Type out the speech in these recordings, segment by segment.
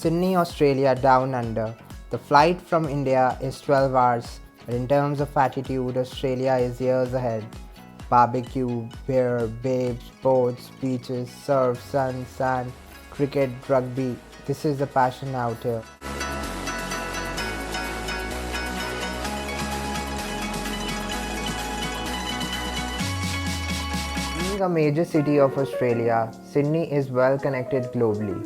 Sydney, Australia down under. The flight from India is 12 hours, but in terms of attitude, Australia is years ahead. Barbecue, beer, babes, boats, beaches, surf, sun, sand, cricket, rugby. This is the passion out here. Being a major city of Australia, Sydney is well connected globally.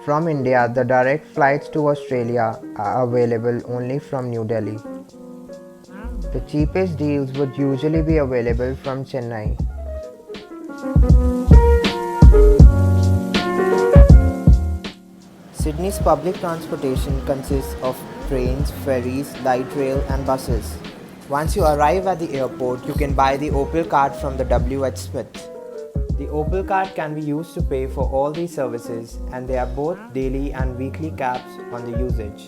From India, the direct flights to Australia are available only from New Delhi. The cheapest deals would usually be available from Chennai. Sydney's public transportation consists of trains, ferries, light rail and buses. Once you arrive at the airport, you can buy the Opal card from the W.H. Smith. The Opal card can be used to pay for all these services, and there are both daily and weekly caps on the usage.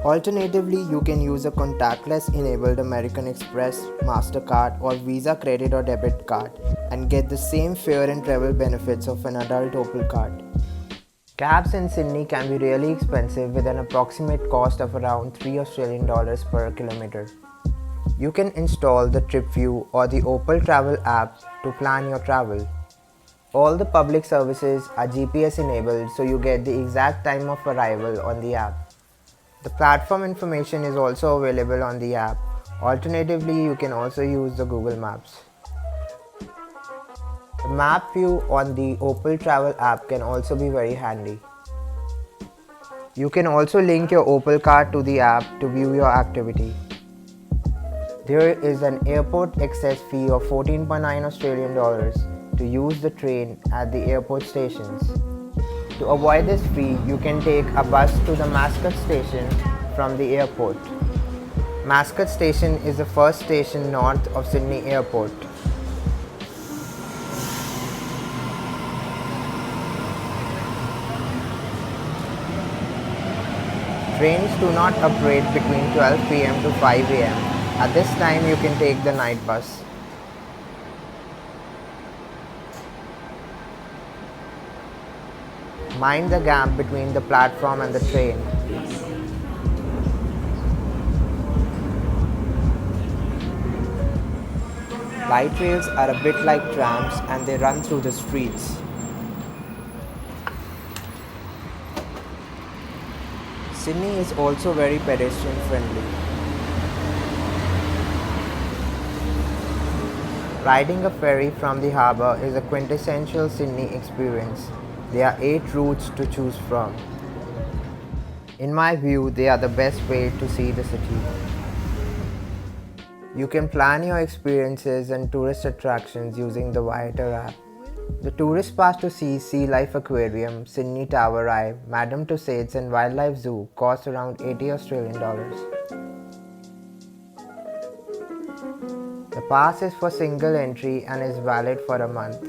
Alternatively, you can use a contactless enabled American Express, MasterCard or Visa credit or debit card and get the same fare and travel benefits of an adult Opal card. Cabs in Sydney can be really expensive with an approximate cost of around $3 per kilometre. You can install the TripView or the Opal Travel app to plan your travel. All the public services are GPS enabled, so you get the exact time of arrival on the app. The platform information is also available on the app. Alternatively, you can also use the Google Maps. The map view on the Opal Travel app can also be very handy. You can also link your Opal card to the app to view your activity. There is an airport access fee of 14.9 Australian dollars to use the train at the airport stations. To avoid this fee, you can take a bus to the Mascot station from the airport. Mascot station is the first station north of Sydney Airport. Trains do not operate between 12 p.m. to 5 a.m. At this time, you can take the night bus. Mind the gap between the platform and the train. Light rails are a bit like trams and they run through the streets. Sydney is also very pedestrian friendly. Riding a ferry from the harbour is a quintessential Sydney experience. There are 8 routes to choose from. In my view, they are the best way to see the city. You can plan your experiences and tourist attractions using the Viator app. The tourist pass to see Sea Life Aquarium, Sydney Tower Eye, Madame Tussauds and Wildlife Zoo costs around $80 Australian dollars. The pass is for single entry and is valid for a month.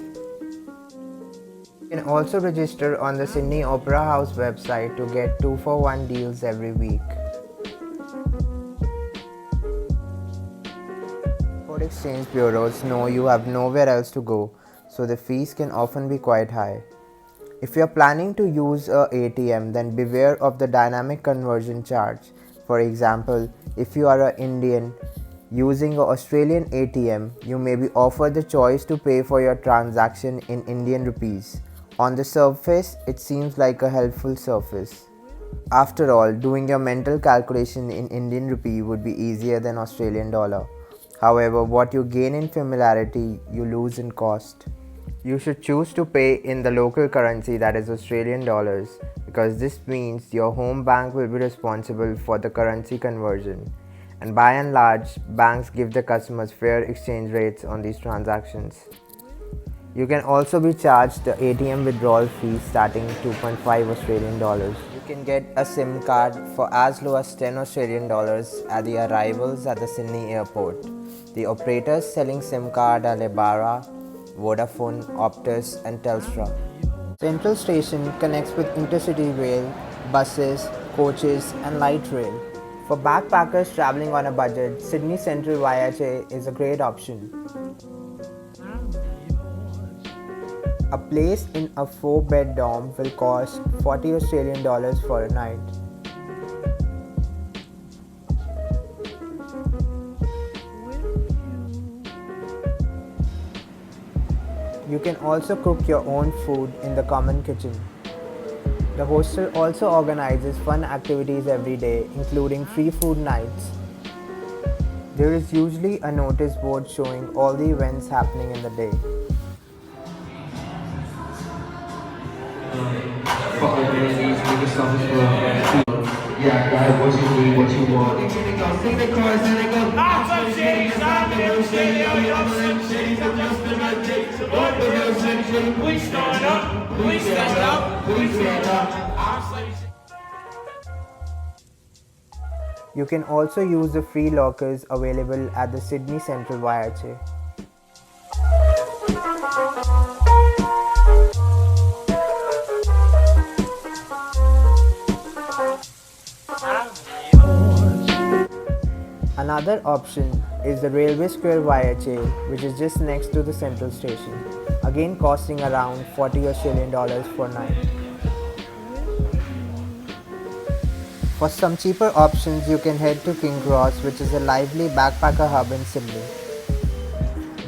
You can also register on the Sydney Opera House website to get 2-for-1 deals every week. Import exchange bureaus know you have nowhere else to go, so the fees can often be quite high. If you are planning to use a ATM, then beware of the dynamic conversion charge. For example, if you are an Indian using an Australian ATM, you may be offered the choice to pay for your transaction in Indian rupees. On the surface, it seems like a helpful service. After all, doing your mental calculation in Indian rupee would be easier than Australian dollar. However, what you gain in familiarity, you lose in cost. You should choose to pay in the local currency, that is Australian dollars, because this means your home bank will be responsible for the currency conversion. And by and large, banks give the customers fair exchange rates on these transactions. You can also be charged the ATM withdrawal fee starting 2.5 Australian dollars. You can get a SIM card for as low as 10 Australian dollars at the arrivals at the Sydney airport. The operators selling SIM card are Lebara, Vodafone, Optus and Telstra. Central Station connects with intercity rail, buses, coaches and light rail. For backpackers travelling on a budget, Sydney Central VIA is a great option. A place in a 4-bed dorm will cost 40 Australian dollars for a night. You can also cook your own food in the common kitchen. The hostel also organizes fun activities every day, including free food nights. There is usually a notice board showing all the events happening in the day. Yeah, guys, what you need, what you want. We stand up, we stand up, we stand up. You can also use the free lockers available at the Sydney Central YHA. Another option is the Railway Square YHA, which is just next to the central station, again costing around 40 Australian dollars per night. For some cheaper options, you can head to King Cross, which is a lively backpacker hub in Sydney.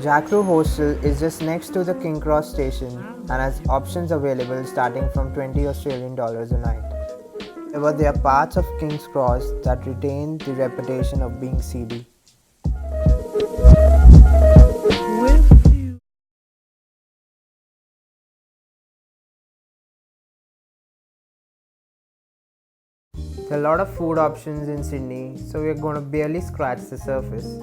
Jackroo Hostel is just next to the King Cross station and has options available starting from 20 Australian dollars a night. However, there are parts of King's Cross that retain the reputation of being seedy. There are a lot of food options in Sydney, so we're going to barely scratch the surface.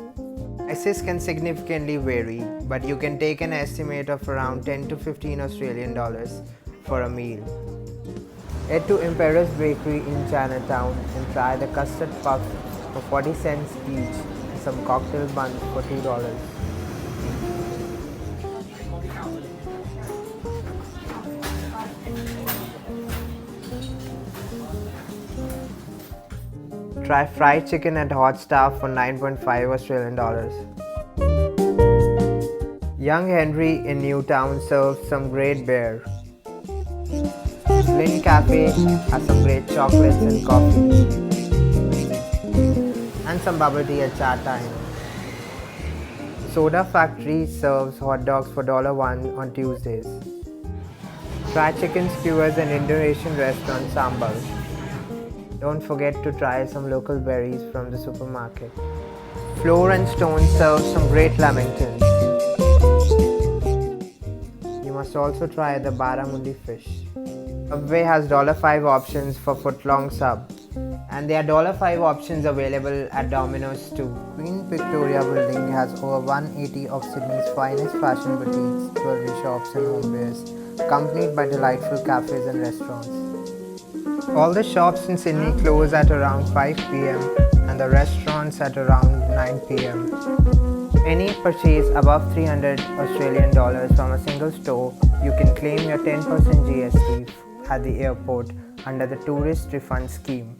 Prices can significantly vary, but you can take an estimate of around 10 to 15 Australian dollars for a meal. Head to Emperor's Bakery in Chinatown and try the custard puffs for 40 cents each and some cocktail buns for $2. Try fried chicken at Hot Star for 9.5 Australian dollars. Young Henry in Newtown serves some great beer. Flynn Cafe has some great chocolates and coffee. And some bubble tea at chat time. Soda Factory serves hot dogs for $1 on Tuesdays. Try chicken skewers and Indonesian restaurant Sambal. Don't forget to try some local berries from the supermarket. Floor and Stone serves some great lamingtons. You must also try the barramundi fish. Subway has $5 options for footlong sub. And there are $5 options available at Domino's too. Queen Victoria Building has over 180 of Sydney's finest fashion boutiques, jewelry shops and homewares, accompanied by delightful cafes and restaurants. All the shops in Sydney close at around 5 p.m. and the restaurants at around 9 p.m. Any purchase above 300 Australian dollars from a single store, you can claim your 10% GST at the airport under the Tourist Refund Scheme.